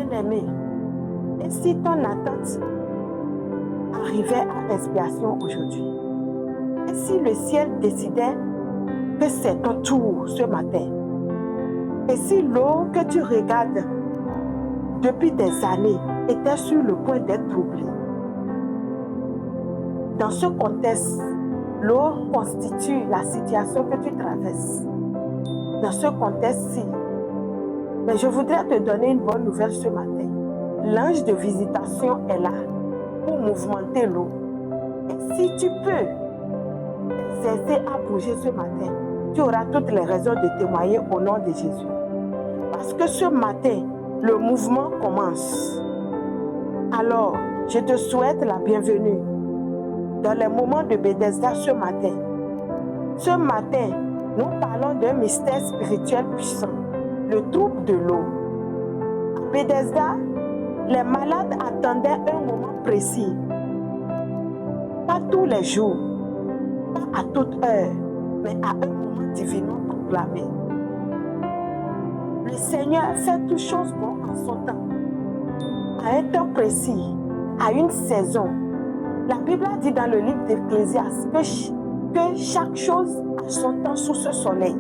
bien-aimé, et si ton attente arrivait à expiation aujourd'hui, et si le ciel décidait que c'est ton tour ce matin, et si l'eau que tu regardes depuis des années était sur le point d'être troublée, dans ce contexte, l'eau constitue la situation que tu traverses. Dans ce contexte-ci, mais je voudrais te donner une bonne nouvelle ce matin. L'ange de visitation est là pour mouvementer l'eau. Et si tu peux t'exercer à bouger ce matin, tu auras toutes les raisons de témoigner au nom de Jésus. Parce que ce matin, le mouvement commence. Alors, je te souhaite la bienvenue dans les moments de Bethesda ce matin. Ce matin, nous parlons d'un mystère spirituel puissant, le trouble de l'eau. À Bethesda, les malades attendaient un moment précis. Pas tous les jours, pas à toute heure, mais à un moment divinement proclamé. Le Seigneur fait toutes choses bonnes en son temps, à un temps précis, à une saison. La Bible dit dans le livre d'Ecclésiaste que chaque chose a son temps sous ce soleil.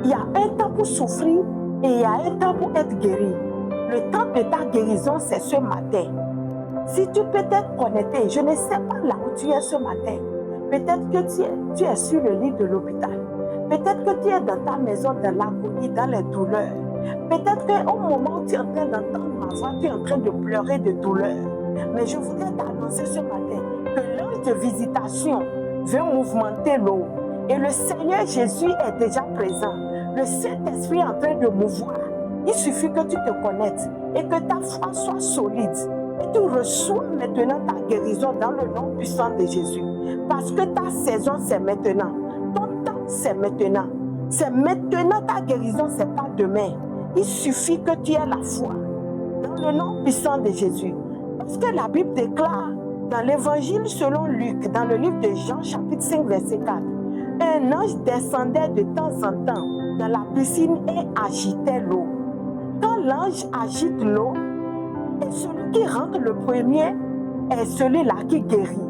Il y a un temps pour souffrir et il y a un temps pour être guéri. Le temps de ta guérison, c'est ce matin. Si tu peux t'être connecté, je ne sais pas là où tu es ce matin. Peut-être que tu es sur le lit de l'hôpital. Peut-être que tu es dans ta maison, dans l'agonie, dans les douleurs. Peut-être qu'au moment où tu es en train d'entendre ma voix, tu es en train de pleurer de douleur. Mais je voudrais t'annoncer ce matin que l'ange de visitation veut mouvementer l'eau. Et le Seigneur Jésus est déjà présent. Le Saint-Esprit est en train de mouvoir. Il suffit que tu te connectes et que ta foi soit solide. Et tu reçois maintenant ta guérison dans le nom puissant de Jésus. Parce que ta saison, c'est maintenant. Ton temps, c'est maintenant. C'est maintenant ta guérison, c'est pas demain. Il suffit que tu aies la foi dans le nom puissant de Jésus. Parce que la Bible déclare dans l'évangile selon Luc, dans le livre de Jean, chapitre 5, verset 4, un ange descendait de temps en temps dans la piscine et agitait l'eau. Quand l'ange agite l'eau, et celui qui rentre le premier est celui-là qui guérit.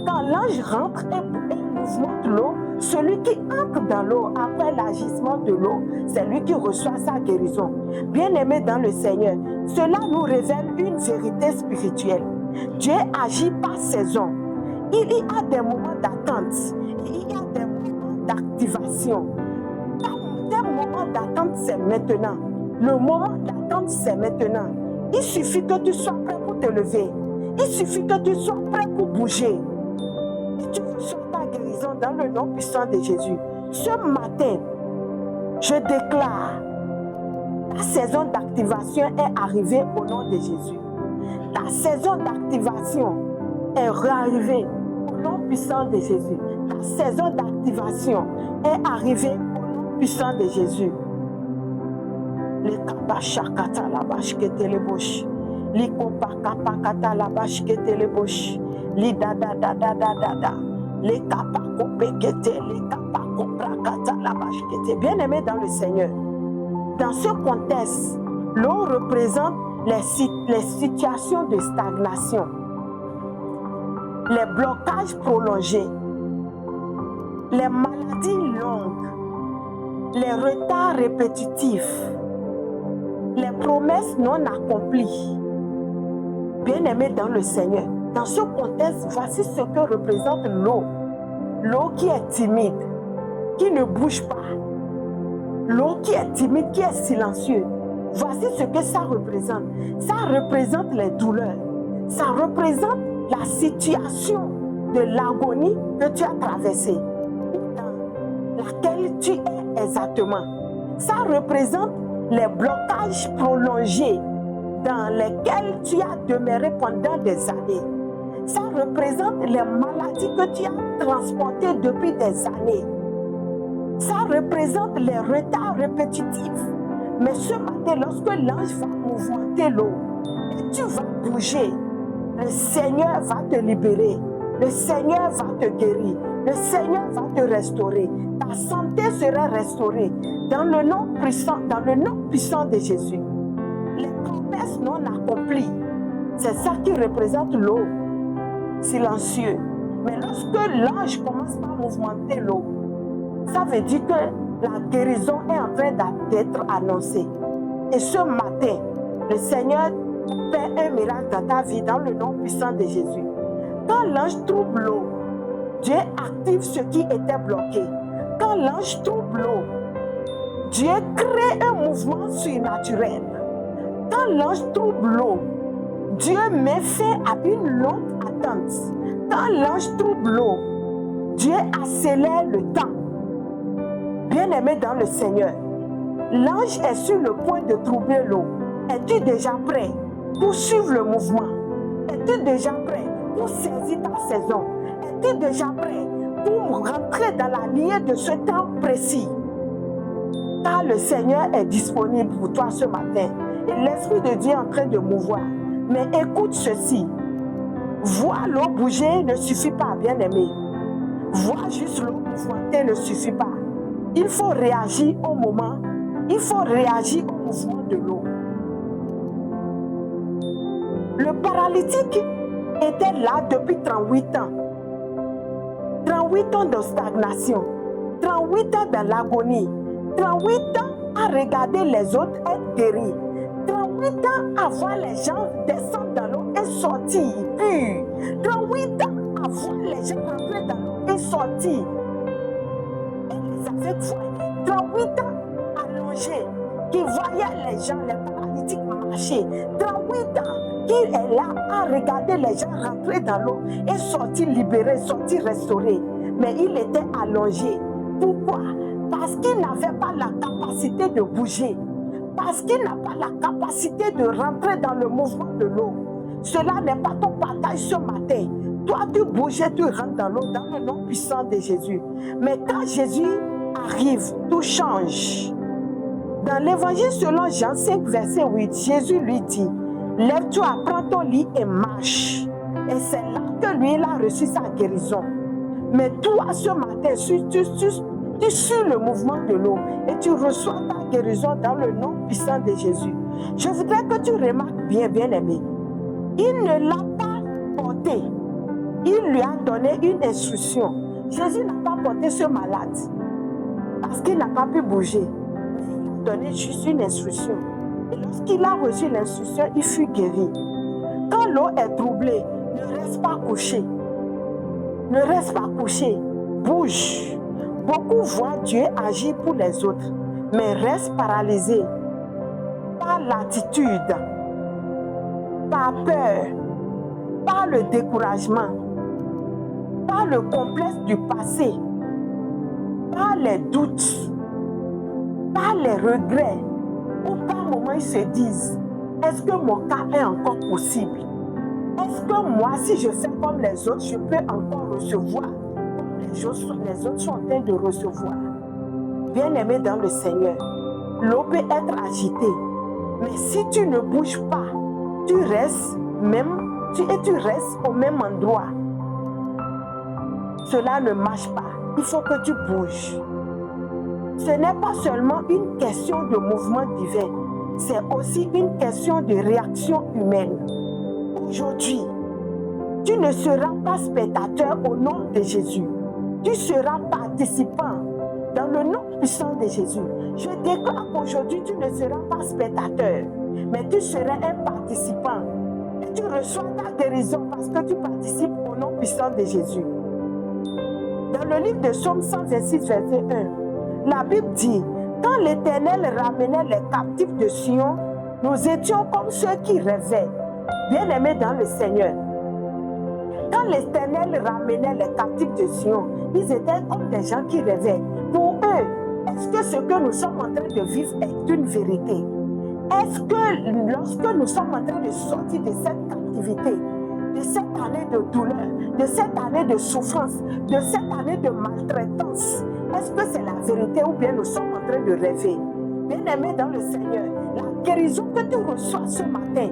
Quand l'ange rentre et mouvmente l'eau, celui qui entre dans l'eau après l'agissement de l'eau, c'est lui qui reçoit sa guérison. Bien-aimé dans le Seigneur, cela nous révèle une vérité spirituelle. Dieu agit par saison. Il y a des moments d'attente, il y a des moments d'activation. Des moments d'attente, c'est maintenant. Le moment d'attente, c'est maintenant. Il suffit que tu sois prêt pour te lever. Il suffit que tu sois prêt pour bouger. Et tu reçois ta guérison dans le nom puissant de Jésus. Ce matin, je déclare, ta saison d'activation est arrivée au nom de Jésus. Ta saison d'activation est réarrivée au nom puissant de Jésus. Ta saison d'activation est arrivée au nom puissant de Jésus. Les kabachakata la bâche que te les bouches. Les kopakapakata la bâche que te les bouches. Les da. Les kapakopekete, les kapakoprakata la bâche que te. Bien-aimé dans le Seigneur, dans ce contexte, l'eau représente les situations de stagnation, les blocages prolongés, les maladies longues, les retards répétitifs, les promesses non accomplies. Bien-aimés dans le Seigneur, dans ce contexte, voici ce que représente l'eau. L'eau qui est timide, qui ne bouge pas. L'eau qui est timide, qui est silencieuse. Voici ce que ça représente. Ça représente les douleurs. Ça représente la situation de l'agonie que tu as traversée, dans laquelle tu es exactement. Ça représente les blocages prolongés dans lesquels tu as demeuré pendant des années. Ça représente les maladies que tu as transportées depuis des années. Ça représente les retards répétitifs. Mais ce matin, lorsque l'ange va mouvementer l'eau et tu vas bouger, le Seigneur va te libérer. Le Seigneur va te guérir. Le Seigneur va te restaurer. Ta santé sera restaurée dans le nom puissant de Jésus. Les promesse non accomplie. C'est ça qui représente l'eau, silencieux. Mais lorsque l'ange commence par mouvementer l'eau, ça veut dire que la guérison est en train d'être annoncée. Et ce matin, le Seigneur fait un miracle dans ta vie dans le nom puissant de Jésus. Quand l'ange trouve l'eau, Dieu active ce qui était bloqué. Quand l'ange trouve l'eau, Dieu crée un mouvement surnaturel. Quand l'ange trouve l'eau, Dieu met fin à une longue attente. Quand l'ange trouve l'eau, Dieu accélère le temps. Bien-aimé dans le Seigneur, l'ange est sur le point de trouver l'eau. Es-tu déjà prêt pour suivre le mouvement? Es-tu déjà prêt pour saisir ta saison? Es-tu déjà prêt pour rentrer dans la lignée de ce temps précis? Car le Seigneur est disponible pour toi ce matin. Et l'Esprit de Dieu est en train de mouvoir. Mais écoute ceci. Voir l'eau bouger ne suffit pas, bien-aimé. Voir juste l'eau mouvementer ne suffit pas. Il faut réagir au moment. Il faut réagir au mouvement de l'eau. Le paralytique était là depuis 38 ans. 38 ans de stagnation. 38 ans dans l'agonie. 38 ans à regarder les autres être guéris. 38 ans à voir les gens descendre dans l'eau et sortir purs. 38 ans à voir les gens rentrer dans l'eau et sortir. Et les aveugles voyaient. 38 ans allongés qui voyaient les gens, les paralytiques marcher. 38 ans qui est là à regarder les gens rentrer dans l'eau et sortir libérés, sortir restaurés. Mais il était allongé. Pourquoi? Parce qu'il n'avait pas la capacité de bouger. Parce qu'il n'a pas la capacité de rentrer dans le mouvement de l'eau. Cela n'est pas ton partage ce matin. Toi, tu bouges et tu rentres dans l'eau dans le nom puissant de Jésus. Mais quand Jésus arrive, tout change. Dans l'évangile selon Jean 5, verset 8, Jésus lui dit, « Lève-toi, prends ton lit et marche. » Et c'est là que lui, il a reçu sa guérison. Mais toi, ce matin, tu suis le mouvement de l'eau et tu reçois ta guérison dans le nom puissant de Jésus. Je voudrais que tu remarques bien, bien-aimé. Il ne l'a pas porté. Il lui a donné une instruction. Jésus n'a pas porté ce malade parce qu'il n'a pas pu bouger. Il a donné juste une instruction. Et lorsqu'il a reçu l'instruction, il fut guéri. Quand l'eau est troublée, ne reste pas couché. Ne reste pas couché. Bouge. Beaucoup voient Dieu agir pour les autres, mais restent paralysés par l'attitude, par peur, par le découragement, par le complexe du passé, par les doutes, par les regrets, ou par moments ils se disent, est-ce que mon cas est encore possible? Est-ce que moi, si je fais comme les autres, je peux encore recevoir? Les autres sont en train de recevoir. Bien-aimé dans le Seigneur, l'eau peut être agitée, mais si tu ne bouges pas, tu restes au même endroit. Cela ne marche pas. Il faut que tu bouges. Ce n'est pas seulement une question de mouvement divin, c'est aussi une question de réaction humaine. Aujourd'hui, tu ne seras pas spectateur au nom de Jésus. Tu seras participant dans le nom puissant de Jésus. Je déclare qu'aujourd'hui, tu ne seras pas spectateur, mais tu seras un participant. Et tu reçois ta guérison parce que tu participes au nom puissant de Jésus. Dans le livre de Psaume 126, verset 1, la Bible dit, « Quand l'Éternel ramenait les captifs de Sion, nous étions comme ceux qui rêvaient. » Bien-aimés dans le Seigneur, quand l'Éternel ramenait les captifs de Sion, ils étaient comme des gens qui rêvaient. Pour eux, est-ce que ce que nous sommes en train de vivre est une vérité? Est-ce que lorsque nous sommes en train de sortir de cette captivité, de cette année de douleur, de cette année de souffrance, de cette année de maltraitance, est-ce que c'est la vérité ou bien nous sommes en train de rêver? Bien-aimé dans le Seigneur, la guérison que tu reçois ce matin,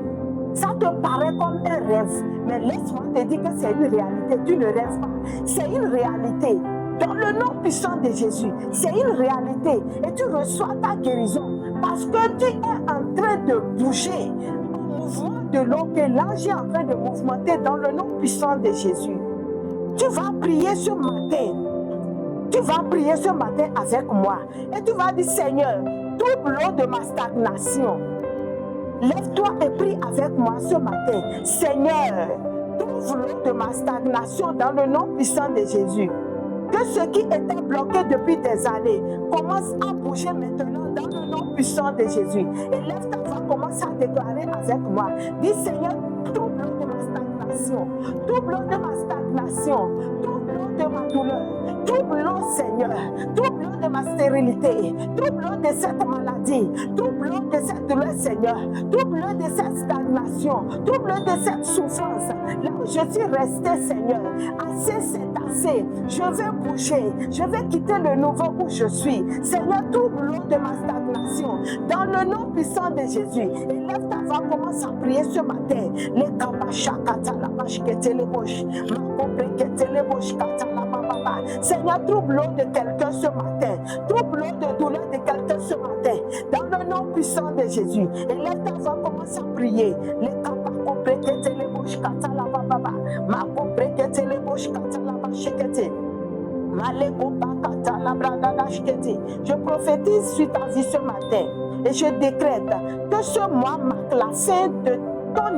ça te paraît comme un rêve, mais laisse-moi te dire que c'est une réalité. Tu ne rêves pas, c'est une réalité. Dans le nom puissant de Jésus, c'est une réalité. Et tu reçois ta guérison parce que tu es en train de bouger mouvement de l'eau que l'ange est en train de mouvementer dans le nom puissant de Jésus. Tu vas prier ce matin. Tu vas prier ce matin avec moi. Et tu vas dire, Seigneur, double l'eau de ma stagnation. Lève-toi et prie avec moi ce matin. Seigneur, trouve l'eau de ma stagnation dans le nom puissant de Jésus. Que ce qui était bloqué depuis des années commence à bouger maintenant dans le nom puissant de Jésus. Et lève ta voix, commence à déclarer avec moi. Dis, Seigneur, trouve l'eau de ma stagnation. Trouve l'eau de ma stagnation. Trouve l'eau de ma douleur. Trouve l'eau, Seigneur. Trouve l'eau de ma stérilité. Trouve l'eau de cette maladie. Trouve l'eau de cette douleur, Seigneur. Trouve l'eau de cette stagnation. Trouve l'eau de cette souffrance. Là où je suis resté, Seigneur, assez c'est assez. Je vais bouger. Je vais quitter le nouveau où je suis. Seigneur, trouve l'eau de ma stagnation. Dans le nom puissant de Jésus. Et lève ta voix, commence à prier ce matin. Les kabachakata la vache qui te les bouches. Ma copre qui te les bouches, kata la baba. Seigneur, trouve l'eau de quelqu'un ce matin. Trouve l'eau de douleur de quelqu'un ce matin. Dans le nom puissant de Jésus. Et lève ta voix, commence à prier. Les kabakopre qui te les bouches, kata la baba. Ma copre qui te les bouches, kata la vache qui te. Je prophétise sur ta vie ce matin et je décrète que ce mois marque la fin de ton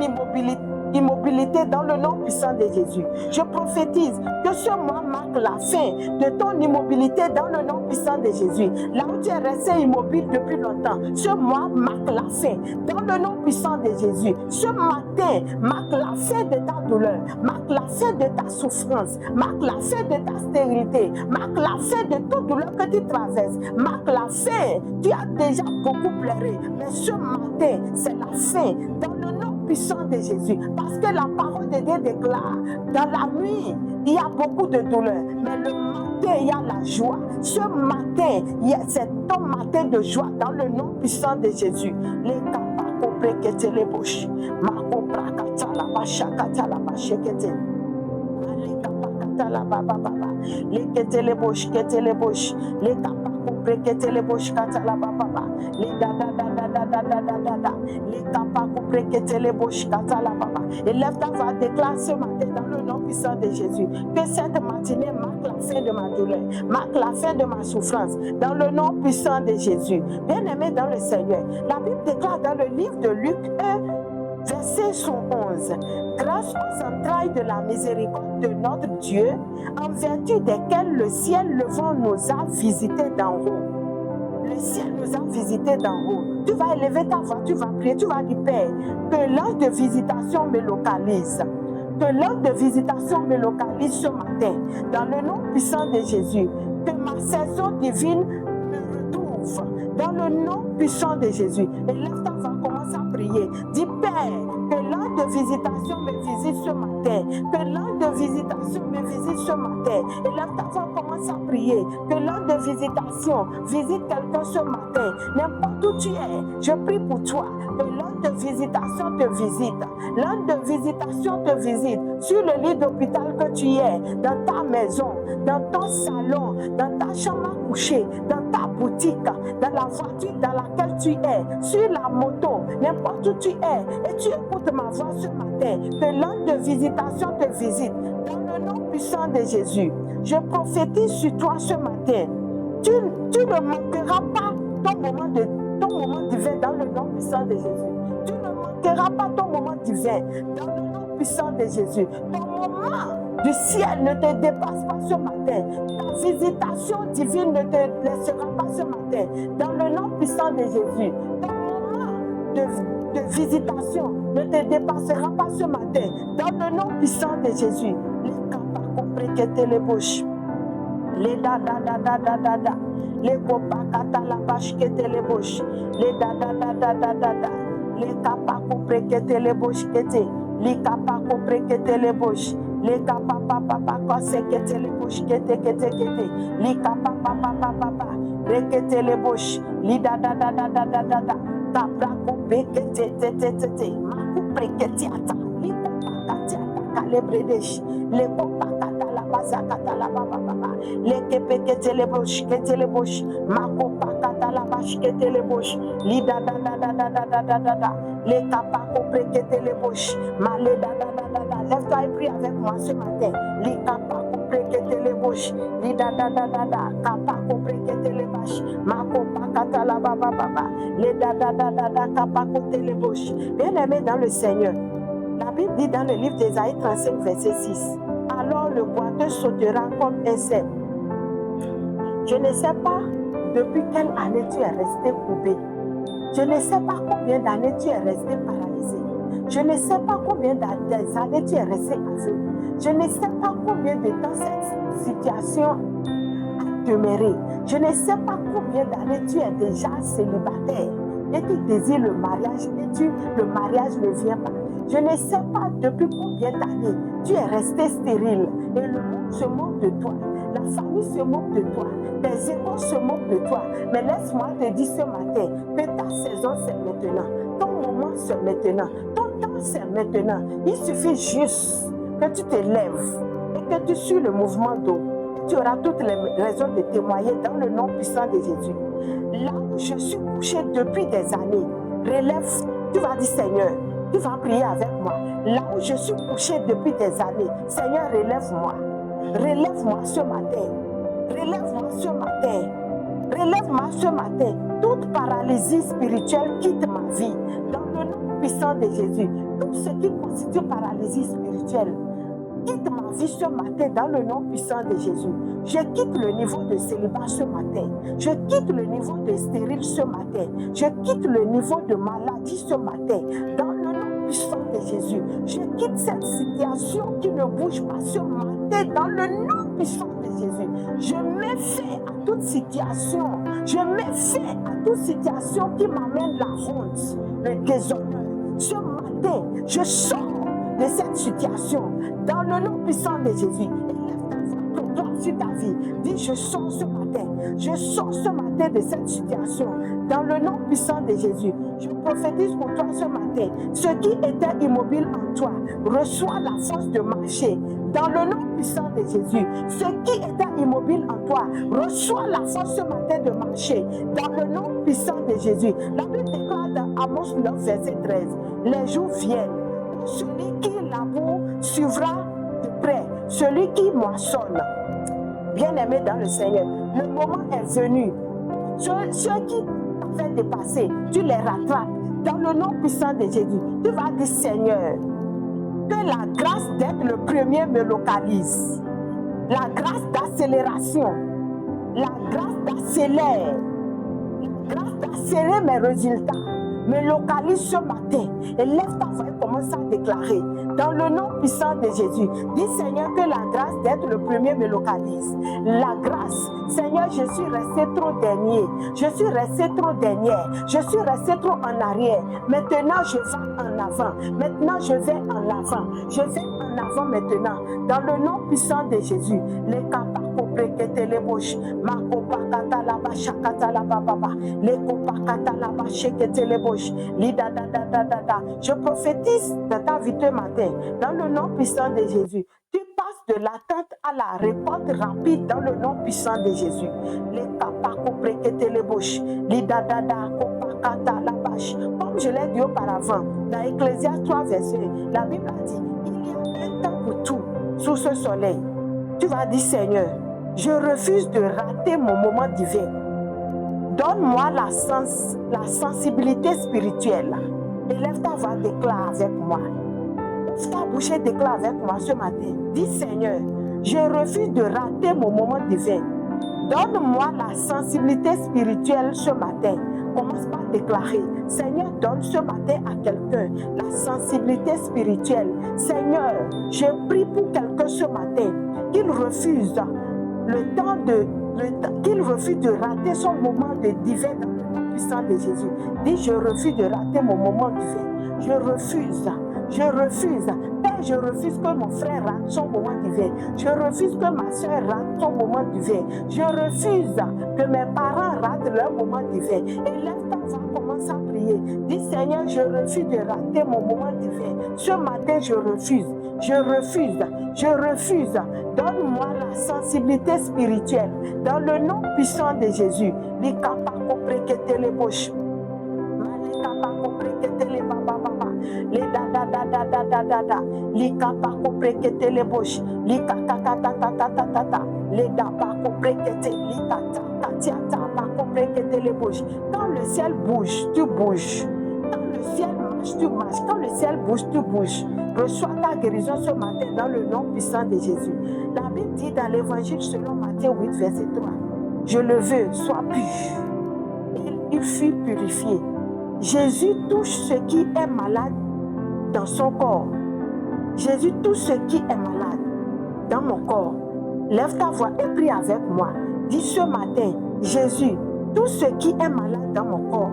immobilité dans le nom puissant de Jésus. Je prophétise que ce mois marque la fin de ton immobilité dans le nom puissant de Jésus. Là où tu es resté immobile depuis longtemps, ce mois marque la fin dans le nom puissant de Jésus. Ce matin marque la fin de ta douleur, marque la fin de ta souffrance, marque la fin de ta stérilité, marque la fin de toute douleur que tu traverses, marque la fin. Tu as déjà beaucoup pleuré, mais ce matin, c'est la fin dans le nom puissant de Jésus. Parce que la parole de Dieu déclare, dans la nuit, il y a beaucoup de douleur, mais le matin, il y a la joie. Ce matin, c'est ton matin de joie dans le nom puissant de Jésus. Les kapakopre que te les bouches. Makopra kata la bacha kata la bache que te. Les kapakata la baba baba. Les que te les bouches, que te les bouches. Les kapakopre que te les bouches kata la baba baba. Les da da da da da da da da da da. Les kapakopre que te les bouches kata la baba. Et lève ta voix, déclare ce matin dans le nom puissant de Jésus que cette matinée marque la fin de ma douleur, marque la fin de ma souffrance dans le nom puissant de Jésus. Bien-aimé dans le Seigneur, la Bible déclare dans le livre de Luc 1, verset 111, grâce aux entrailles de la miséricorde de notre Dieu, en vertu desquelles le ciel levant nous a visités d'en haut. Le ciel nous a visités d'en haut. Tu vas élever ta voix, tu vas prier, tu vas dire, Père, que l'ange de visitation me localise. Que l'ange de visitation me localise ce matin, dans le nom puissant de Jésus. Que ma saison divine me retrouve, dans le nom puissant de Jésus. Et lève ta voix, commence à prier. Dis, Père, que l'ange de visitation me visite ce matin. Que l'ange de visitation me visite ce matin. Et lève ta voix, commence à prier. Que l'ange de visitation visite quelqu'un ce matin. N'importe où tu es, je prie pour toi. Que l'ange de visitation te visite. L'ange de visitation te visite sur le lit d'hôpital que tu es, dans ta maison, dans ton salon, dans ta chambre à coucher, dans ta boutique, dans la voiture dans laquelle tu es, sur la moto, n'importe où tu es, et tu écoutes ma voix ce matin. Que l'ange de visitation te visite dans le nom puissant de Jésus. Je prophétise sur toi ce matin. Tu ne manqueras pas ton moment divin dans le nom puissant de Jésus. Tu ne manqueras pas ton moment divin dans le nom puissant de Jésus. Ton moment du ciel ne te dépasse pas ce matin. Ta visitation divine ne te laissera pas ce matin dans le nom puissant de Jésus. Ton moment de visitation ne te dépassera pas ce matin dans le nom puissant de Jésus. Les kapakoprekete les bouches. Les da da da da da da da. Les kopakata la vache qui te les bouches. Les da da da da da da da. Les kapakoprekete les bouches qui te. Les kapakoprekete les bouches. Les kapapapapa kosekete les bouches qui te kete kete. Les kapapapapa rekete les bouches. Les da da da da da da da da. Kaprakoprekete te te te te. Makoprekete ata. Les kopakati ata kalebredesh. Les kopakata la bazakata la baba baba. Les kepekete les bouches, kete les bouches. Makopakata la bash kete le bosh. Lida da da da da da da da da da. Les kapako prekete le bosh. Malé da da da da da. Lève-toi et prie avec moi ce matin. Les kapako prekete le bosh. Lida da da da da. Kapako prekete le bash. Mako pakata la baba baba. Les da da da da da. Kapako tele bosh. Bien-aimé dans le Seigneur. La Bible dit dans le livre d'Ésaïe 35, verset 6. Alors le boiteux sautera comme un cerf. Je ne sais pas depuis quelle année tu es resté courbé. Je ne sais pas combien d'années tu es resté paralysé. Je ne sais pas combien d'années tu es resté aveugle. Je ne sais pas combien de temps cette situation a demeuré. Je ne sais pas combien d'années tu es déjà célibataire et tu désires le mariage et le mariage ne vient pas. Je ne sais pas depuis combien d'années tu es resté stérile et le monde se moque de toi. La famille se moque de toi. Tes époux se moquent de toi. Mais laisse-moi te dire ce matin que ta saison c'est maintenant. Ton moment c'est maintenant. Ton temps c'est maintenant. Il suffit juste que tu te lèves et que tu suis le mouvement d'eau. Tu auras toutes les raisons de témoigner dans le nom puissant de Jésus. Là où je suis couché depuis des années, relève, tu vas dire Seigneur, tu vas prier avec moi. Là où je suis couché depuis des années, Seigneur, relève-moi. Relève-moi ce matin. Relève-moi ce matin. Relève-moi ce matin. Toute paralysie spirituelle quitte ma vie. Dans le nom puissant de Jésus. Tout ce qui constitue paralysie spirituelle quitte ma vie ce matin dans le nom puissant de Jésus. Je quitte le niveau de célibat ce matin. Je quitte le niveau de stérile ce matin. Je quitte le niveau de maladie ce matin dans le nom puissant de Jésus. Je quitte cette situation qui ne bouge pas ce matin dans le nom puissant de Jésus. Je mets fin à toute situation. Je mets fin à toute situation qui m'amène la honte, le déshonneur. Ce matin, je sors de cette situation dans le nom puissant de Jésus. Élève ta voix, proclame sur ta vie. Dis, je sors ce matin. Je sors ce matin de cette situation dans le nom puissant de Jésus. Je prophétise pour toi ce matin. Ce qui était immobile en toi reçoit la force de marcher dans le nom puissant de Jésus. Ce qui était immobile en toi reçoit la force ce matin de marcher dans le nom puissant de Jésus. La Bible déclare dans Amos 9, verset 13. Les jours viennent. Celui qui laboure suivra de près, celui qui moissonne. Bien-aimé dans le Seigneur, le moment est venu. Ceux qui t'avaient dépassé, tu les rattrapes dans le nom puissant de Jésus. Tu vas dire Seigneur, que la grâce d'être le premier me localise. La grâce d'accélération, la grâce d'accélérer, la grâce d'accélérer mes résultats. Me localise ce matin et lève ta voix et commence à déclarer dans le nom puissant de Jésus. Dis Seigneur que la grâce d'être le premier me localise. La grâce, Seigneur, je suis resté trop dernier. Je suis resté trop dernière. Je suis resté trop en arrière. Maintenant, je vais en avant. Maintenant, je vais en avant. Je vais en avant maintenant. Dans le nom puissant de Jésus. Les kapako prekete les bouches. Ma kopakata la bachakata la bababa. Les kopakata la bachekete les bouches. Je prophétise dans ta vie ce matin, dans le nom puissant de Jésus. Tu passes de l'attente à la récolte rapide dans le nom puissant de Jésus. Les kapako prekete les bouches. Comme je l'ai dit auparavant, dans Ecclésiaste 3, verset 1, la Bible a dit, il y a un temps pour tout sous ce soleil. Tu vas dire, Seigneur, je refuse de rater mon moment divin. Donne-moi la sensibilité spirituelle. Élève ta voix, déclare avec moi. Ouvre ta bouche et déclare avec moi ce matin. Dis Seigneur, je refuse de rater mon moment divin. Donne-moi la sensibilité spirituelle ce matin. Commence par déclarer. Seigneur, donne ce matin à quelqu'un la sensibilité spirituelle. Seigneur, je prie pour quelqu'un ce matin qu'il refuse qu'il refuse de rater son moment de divin dans le nom puissant de Jésus. Dis, je refuse de rater mon moment divin. Je refuse. Je refuse. Père, je refuse que mon frère rate son moment divin. Je refuse que ma soeur rate son moment divin. Je refuse que mes parents ratent leur moment divin. Élève ta voix, commence à prier. Dis, Seigneur, je refuse de rater mon moment divin. Ce matin, je refuse. Je refuse. Je refuse. Donne-moi la sensibilité spirituelle dans le nom puissant de Jésus. Les kapako prekete les bouches. Les da da da da da da da da, les capa compréquete les bouches, les kaka kata tata tata ta, les da pa compréquete, les tata katiata pa compréquete les bouches. Quand le ciel bouge, tu bouges. Quand le ciel marche, tu marches. Quand le ciel bouge, tu bouges. Reçois ta guérison ce matin dans le nom puissant de Jésus. La Bible dit dans l'évangile selon Matthieu 8, verset 3, je le veux, sois pur. Il fut purifié. Jésus touche ce qui est malade dans son corps. Jésus touche ce qui est malade dans mon corps. Lève ta voix et prie avec moi. Dis ce matin, Jésus, tout ce qui est malade dans mon corps,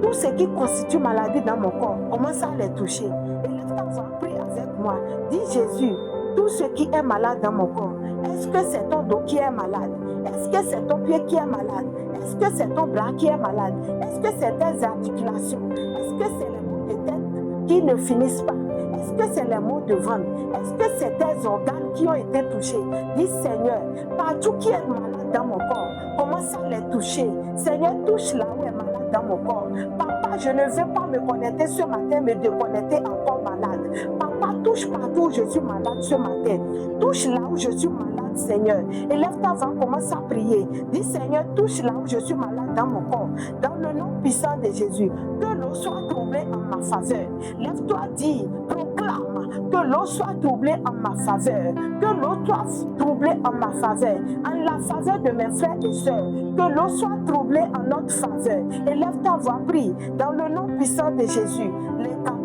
tout ce qui constitue maladie dans mon corps, commence à les toucher. Et lève ta voix, prie avec moi. Dis Jésus, tout ce qui est malade dans mon corps. Est-ce que c'est ton dos qui est malade? Est-ce que c'est ton pied qui est malade? Est-ce que c'est ton bras qui est malade? Est-ce que c'est tes articulations? Est-ce que c'est les maux de tête qui ne finissent pas? Est-ce que c'est les maux de ventre? Est-ce que c'est tes organes qui ont été touchés? Dis Seigneur, partout qui est malade dans mon corps, commence à les toucher. Seigneur, touche là où est malade dans mon corps. Papa, je ne veux pas me connecter ce matin, me déconnecter encore malade. Papa, touche partout où je suis malade ce matin. Touche là où je suis malade, Seigneur. Et lève ta voix, commence à prier. Dis Seigneur, touche là où je suis malade dans mon corps. Dans le nom puissant de Jésus, que l'eau soit troublée en ma faveur. Lève-toi, dis, proclame que l'eau soit troublée en ma faveur. Que l'eau soit troublée en ma faveur. En la faveur de mes frères et sœurs. Que l'eau soit troublée en notre faveur. Et lève ta voix, prie. Dans le nom puissant de Jésus, les capables.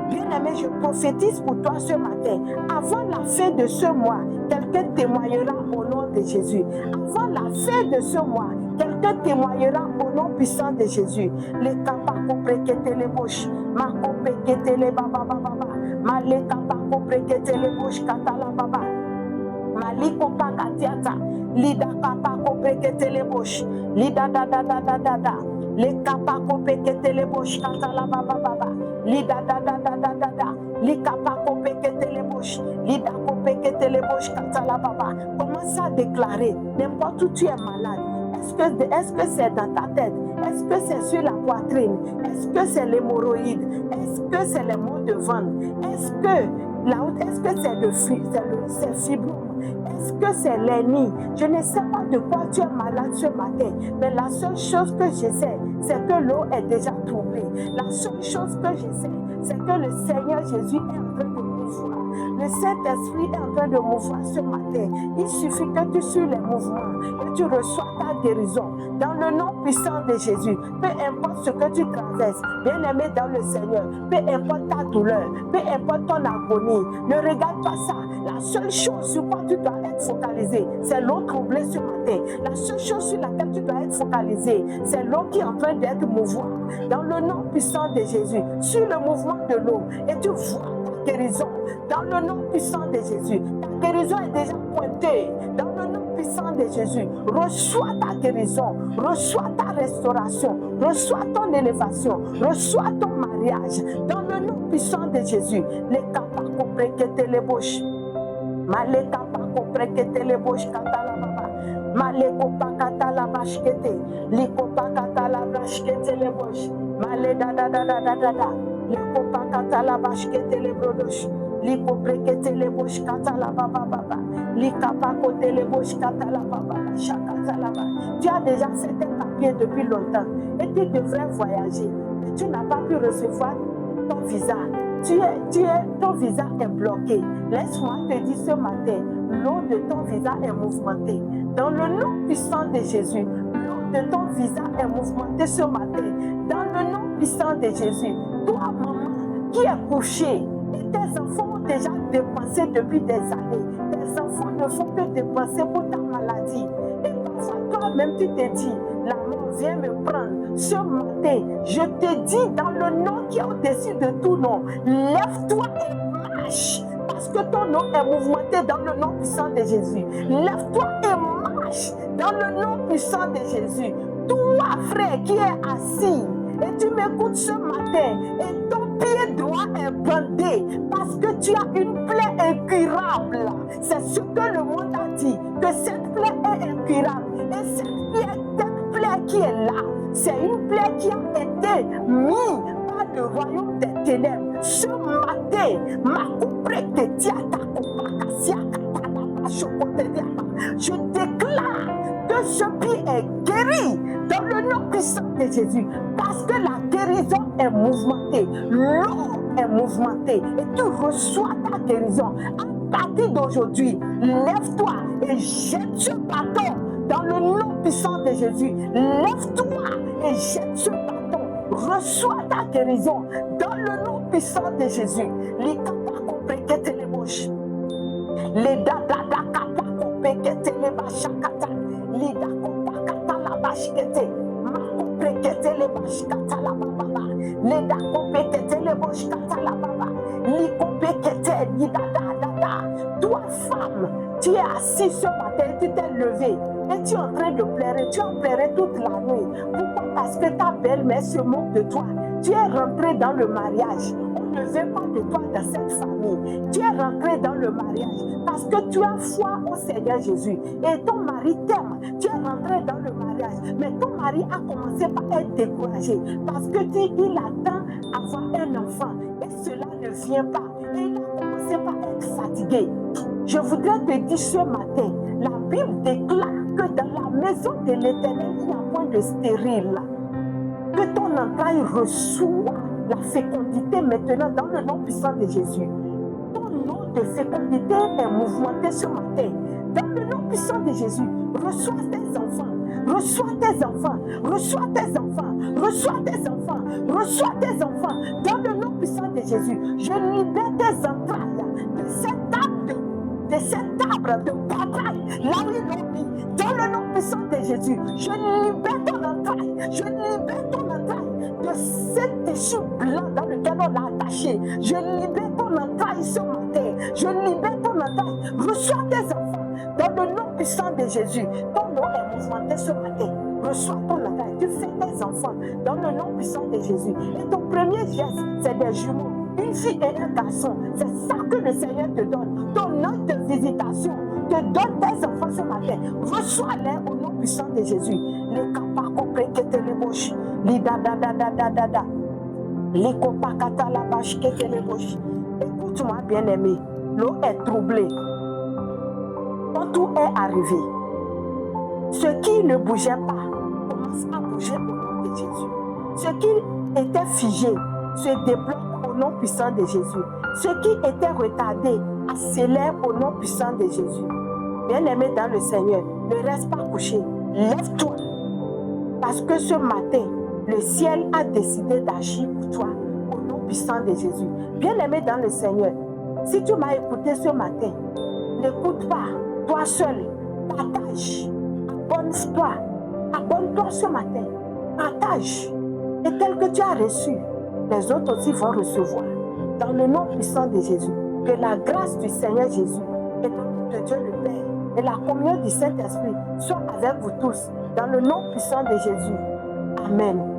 Bien-aimé, je prophétise pour toi ce matin. Avant la fin de ce mois, quelqu'un témoignera au nom de Jésus. Avant la fin de ce mois, quelqu'un témoignera au nom puissant de Jésus. Les capables préquêter les bouches, ma compéquêter les baba baba, ma les capables préquêter les bouches, katala baba. Maliko pakatiata, lida kapa koprekete les bouches, lida da da da da da da, les kapa koprekete les bouches, katala baba baba, lida da da da da da da, les kapa koprekete les bouches, lida koprekete les bouches, katala baba. Commence à déclarer, n'importe où tu es malade. Est-ce que c'est dans ta tête? Est-ce que c'est sur la poitrine? Est-ce que c'est l'hémorroïde? Est-ce que c'est les maux de ventre? Est-ce que c'est fibrome? Est-ce que c'est l'hernie? Je ne sais pas de quoi tu es malade ce matin, mais la seule chose que je sais, c'est que l'eau est déjà troublée. La seule chose que je sais, c'est que le Seigneur Jésus est en train de mouvoir. Le Saint-Esprit est en train de mouvoir ce matin. Il suffit que tu suives les mouvements et tu reçois ta guérison. Dans le nom puissant de Jésus, peu importe ce que tu traverses, bien-aimé dans le Seigneur, peu importe ta douleur, peu importe ton agonie, ne regarde pas ça. La seule chose sur quoi tu dois être focalisé, c'est l'eau troublée ce matin. La seule chose sur laquelle tu dois être focalisé, c'est l'eau qui est en train d'être mouvante. Dans le nom puissant de Jésus, sur le mouvement de l'eau, et tu vois ta guérison. Dans le nom puissant de Jésus, ta guérison est déjà pointée. Dans le nom puissant de Jésus, reçois ta guérison, reçois ta restauration, reçois ton élévation, reçois ton mariage. Dans le nom puissant de Jésus, les capas compréquétés les bouches. Maleka pako prekete le bosh katala baba. Maleko pakatala bashkete. Liko pakatala bashkete le bosh. Male da da da da da da da. Liko pakatala bashkete le brodosh. Liko prekete le bosh katala baba baba. Lika pakote le bosh katala baba. Shakatala baba. Tu as déjà fait tes papiers depuis longtemps et tu devrais voyager. Mais tu n'as pas pu recevoir ton visa. Ton visa est bloqué. Laisse-moi te dire ce matin, l'eau de ton visa est mouvementée. Dans le nom puissant de Jésus, l'eau de ton visa est mouvementée ce matin. Dans le nom puissant de Jésus, toi, maman, qui est couchée, et tes enfants ont déjà dépensé depuis des années. Tes enfants ne font que dépenser pour ta maladie. Et parfois, toi-même, tu te dis, la mort vient me prendre. Ce matin, je te dis dans le nom qui est au-dessus de tout nom, lève-toi et marche. Parce que ton nom est mouvementé dans le nom puissant de Jésus. Lève-toi et marche dans le nom puissant de Jésus. Toi, frère, qui est assis et tu m'écoutes ce matin et ton pied droit est bandé parce que tu as une plaie incurable. C'est ce que le monde a dit. que ce pied est guéri dans le nom puissant de Jésus. Parce que la guérison est mouvementée. L'eau est mouvementée. Et tu reçois ta guérison. À partir d'aujourd'hui, lève-toi et jette ce bâton dans le nom puissant de Jésus. Lève-toi et jette ce bâton. Reçois ta guérison dans le nom puissant de Jésus. Les kapako prekete les bouches. Les dada kapako prekete les bachakata. Les dako pakata la bachkete. Mako prekete les bachkata la baba. Les dako prekete les bachkata la baba. Les kopekete les dada. Toi femme, tu es assise ce matin, tu t'es levée. Et tu es en train de pleurer, tu as pleuré toute la nuit. Pourquoi? Parce que ta belle-mère se moque de toi. Tu es rentré dans le mariage. On ne veut pas de toi dans cette famille. Tu es rentré dans le mariage parce que tu as foi au Seigneur Jésus. Et ton mari t'aime. Tu es rentré dans le mariage. Mais ton mari a commencé par être découragé parce que il attend avoir un enfant. Et cela ne vient pas. Et il a commencé par être fatigué. Je voudrais te dire ce matin, la Bible déclare que dans la maison de l'Éternel, il n'y a point de stérile. Que ton entraille reçoit la fécondité maintenant dans le nom puissant de Jésus. Ton nom de fécondité est mouvementé ce matin. Dans le nom puissant de Jésus, reçois tes enfants. Reçois tes enfants. Reçois tes enfants. Reçois tes enfants. Reçois tes enfants. Dans le nom puissant de Jésus, je libère tes entrailles de cet arbre de bataille, là où ils l'ont mis, dans le nom puissant de Jésus, je libère ton entraille, je libère ton entraille de cet tissu blanc dans lequel on l'a attaché, je libère ton entraille ce matin, je libère ton entraille, reçois tes enfants, dans le nom puissant de Jésus, ton nom est mouvementé ce matin, reçois ton entraille, tu fais tes enfants, dans le nom puissant de Jésus, et ton premier geste, c'est des jumeaux. Une fille et un garçon, c'est ça que le Seigneur te donne. Ton ange de visitation te donne tes enfants ce matin. Reçois-les au nom puissant de Jésus. Les kapako prekete les bouches. Les dada. Les kopakata la bâche kete les bouches. Écoute-moi, bien-aimé. L'eau est troublée. Quand tout est arrivé, ce qui ne bougeait pas commence à bouger au nom de Jésus. Ce qui était figé se débloque au nom puissant de Jésus. Ce qui était retardé accélère au nom puissant de Jésus. Bien-aimé dans le Seigneur, ne reste pas couché. Lève-toi. Parce que ce matin, le ciel a décidé d'agir pour toi au nom puissant de Jésus. Bien-aimé dans le Seigneur, si tu m'as écouté ce matin, n'écoute pas toi seul. Partage. Abonne-toi ce matin. Partage. Et tel que tu as reçu, les autres aussi vont recevoir. Dans le nom puissant de Jésus, que la grâce du Seigneur Jésus et l'amour de Dieu le Père et la communion du Saint-Esprit soient avec vous tous. Dans le nom puissant de Jésus. Amen.